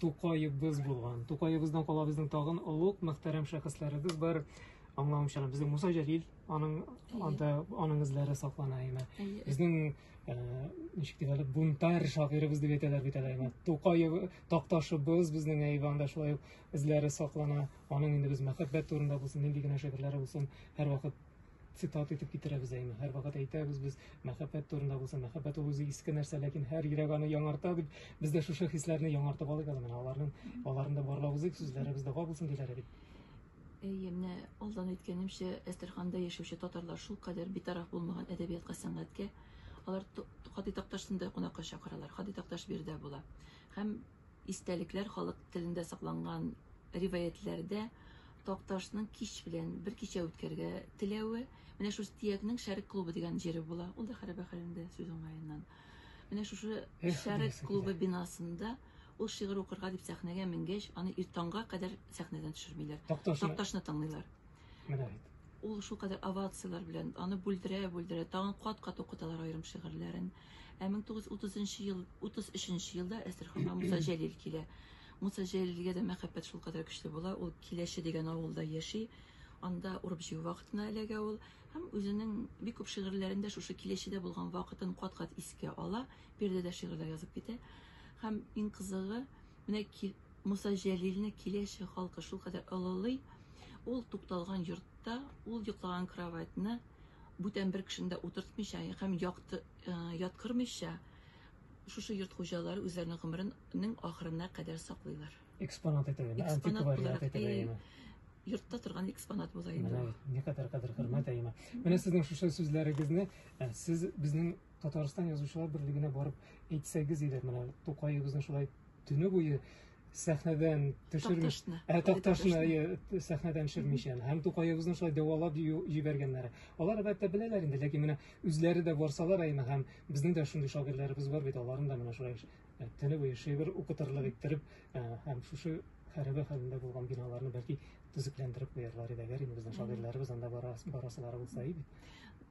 Тукайыбыз булган. Тукайыбыздан кала безнең тагын олуг мөхтәрәм шәхесләребез бар. Аңлавымча, безнең Муса Җәлил, аның эзләре саклана име. Безнең ничек дип әле бунтар шагыйрыбыз дип әйтәләр бит әле. Тукай такташыбыз безнең Айванда шулай ук эзләре саклана. Аның инде без мәхәббәт турында булсын, нинди генә шигырьләре булсын, һәрвакыт цитат итеп китерәбез әйме. Һәрвакыт әйтәбез без мәхәббәт турында булсын, мәхәббәт ул үзе иске нәрсә, ләкин һәр йөрәк аны яңарта дип, без дә шушы хисләрне яңартып алыйк әле. Аларның барлыгы сүзләребездә булсын диләр бит. Менә алдан әйткәнемчә, Әстерханда яшәүче татарлар шул кадәр битараф булмаган әдәбиятка, сәнгатькә. Алар Хади Такташны кунакка чакыралар. Хади Такташ бирдә була. Һәм истәлекләр халык телендә сакланган риваятләрдә Такташның кич белән бер кичә үткәргә теләве, менә шушы Тиякның Шәрик клубы дигән җире була. Ул да хәрәбә хәлендә сүз уңаеннан. Менә шушы Шәрик клубы бинасында ул шигырь укырга дип сәхнәгә менгәч, аны иртанга кадәр сәхнәдән төшермиләр. Такташны тыңлыйлар. Менә бит. Ул шул кадәр овациялар белән аны бүлдерә, тагын кат-кат укыталар аерым шигырьләрен. 1933 елда Әстерханга Муса Җәлил килә. Муса Җәлилгә дә мәхәббәт шул кадәр көчле була. Ул Киләше дигән авылда яши. Анда урып җыю вакытына эләгә ул. Һәм үзенең бик күп шигырьләрендә шушы Киләшедә булган вакытын кат-кат искә ала, биредә шигырьләр язып китә. Һәм иң кызыгы, менә Муса Җәлилне Киләше халкы шул кадәр олылый, ул тукталган йортта, ул йоклаган кроватьны бүтән бер кешендә утыртмыйча һәм яткырмыйча, шушы йорт хуҗалары үзләренең гомеренең ахырына кадәр саклыйлар. Экспонат итәләр, антиквариат итәләр. Йортта торган экспонат була инде. Менә ни кадәр хөрмәт әйме. Менә сезнең шушы сүзләрегезне сез безнең Татарстан язучылар берлегенә барып әйтсәгез иде, менә Тукайыбызны шулай төне буе сәхнәдән төшермичә, Такташны сәхнәдән төшермичә, һәм Тукайыбызны шулай дәвалап җибәргәннәре. Алар әлбәттә беләләр инде, ләкин менә үзләре дә барсалар әйме, һәм безнең дә шундый шагыйрьләребез бар бит, аларны да менә шулай төне буе шигырь укытырлык иттереп, һәм шушы хәрәбә хәлендә булган биналарны бәлки төзекләндереп куярлар иде, әгәр безнең шагыйрьләребез анда барасылары булса иде.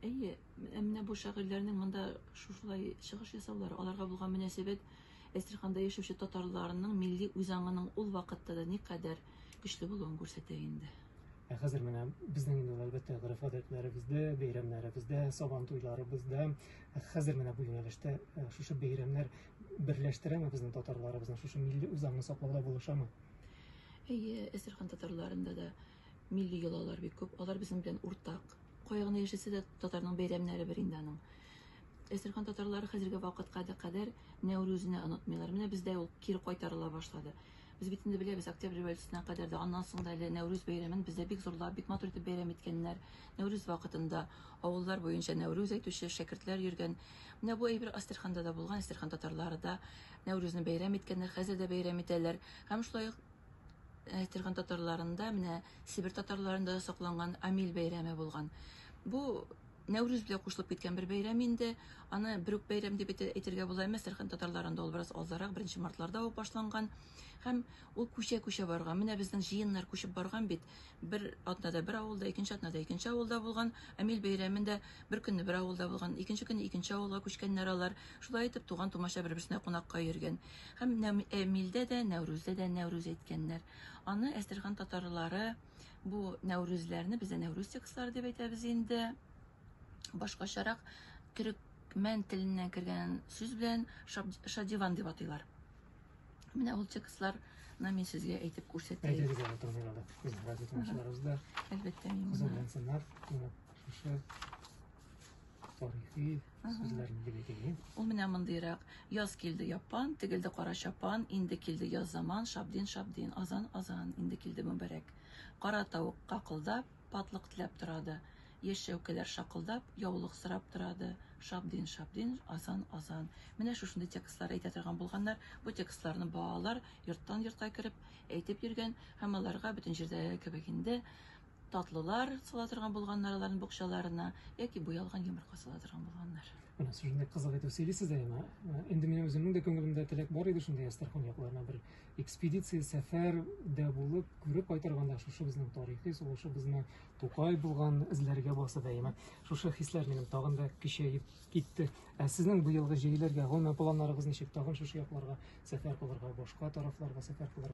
Менә бу шагыйрьләрнең монда шулай чыгыш ясаулары, аларга булган мөнәсәбәт Әстерханда яшәүче татарларның милли үзаңының ул вакытта да никадәр көчле булуын күрсәтә инде. Хәзер менә безнең инде әлбәттә гыйфадәтләребездә, бәйрәмнәребездә, сабан туйларыбызда, хәзер менә бу юнәлештә шушы бәйрәмнәр берләштерәме безнең татарларыбызны, шушы милли үзаңны саклауда булышамы? Әстерхан татарларында да милли йолалар бик күп. Алар безнең белән уртак. Кая гына яшәсә дә татарның бәйрәмнәре бер инде аның. Әстерхан татарлары хәзерге вакытка кадәр Нәүрүзне онытмыйлар. Менә бездә ул кире кайтарыла башлады. Без бит инде беләбез, Октябрь революциясенә кадәр дә, аннан соң да әле Нәүрүз бәйрәмен бездә бик зурлап, бик матур итеп бәйрәм иткәннәр. Нәүрүз вакытында авыллар буенча Нәүрүз әйтүче шәкертләр йөргән. Менә бу әйбер Әстерханда да булган. Әстерхан татарлары да Нәүрүзне бәйрәм иткәннәр, хәзер дә бәйрәм итәләр. Һәм шулай Әстерхан татарларында, менә Сибир татарларында сакланган Амил бәйрәме булган. Бу Нәүрүз белән кушылып киткән бер бәйрәм инде. Аны бер үк бәйрәм дип әйтергә була эмас. Әстерхан татарларында ул бераз алдарак, 1 мартларда ук башланган. Һәм ул күчә барган. Менә безнең җыеннар күчеп барган бит. Бер атнада бер авылда, икенче атнада икенче авылда булган. Амил бәйрәмендә бер көнне бер авылда булган, икенче көнне икенче авылга күчкәннәр алар. Шулай итеп туган тумача бер-берсенә кунакка йөргән. Һәм Амилдә дә, Нәүрүздә дә Нәүрүз әйткәннәр. Аны Әстерхан татарлары бу Нәүрүзләрне бездә Нәүрүз текстлары дип әйтәбез инде. Башкачарак төрекмән теленнән кергән сүз белән Шадиван дип атыйлар. Менә ул текстларны мин сезгә әйтеп күрсәтәм. Әйтегез әле тыңлыйлар. Безнең радиотанучыларыбызда әлбәттә мин хезмәтләнсеннәр. Шушы тарихи сүзләрне белгән. Ул менә мондыйрак: яз килде япан, тегелде кара чапан, инде килде яз заман, шабдин, азан, инде килде мөбарәк. Кара тавык какылдап, патлык теләп торады. Яшәүкәләр шакылдап, яулык сорап торады. Шабдин, азан. Менә шушындый текстлар әйтә торган булганнар. Бу текстларны балалар йорттан йортка кереп әйтеп йөргән, һәм аларга бөтен җирдә кебек инде татлылар сала торган булганнар, аларның букчаларына яки буялган йомырка сала торган булганнар. Менә шундай кызык итеп сөйлисез дә әмма. Инде минем үземнең дә күңелемдә теләк бар иде шундай Әстерхан якларына бер экспедиция, сәфәр дә булып, күреп кайтырга да шушы безнең тарихи, шушы безнең Тукай булган эзләргә басып әйме. Шушы хисләр минем тагын да көчәеп китте. Сезнең бу елгы җәйләргә гомумән планнарыгыз ничек? Тагын шушы якларга сәфәр кылырга, башка тарафларга сәфәр кылырга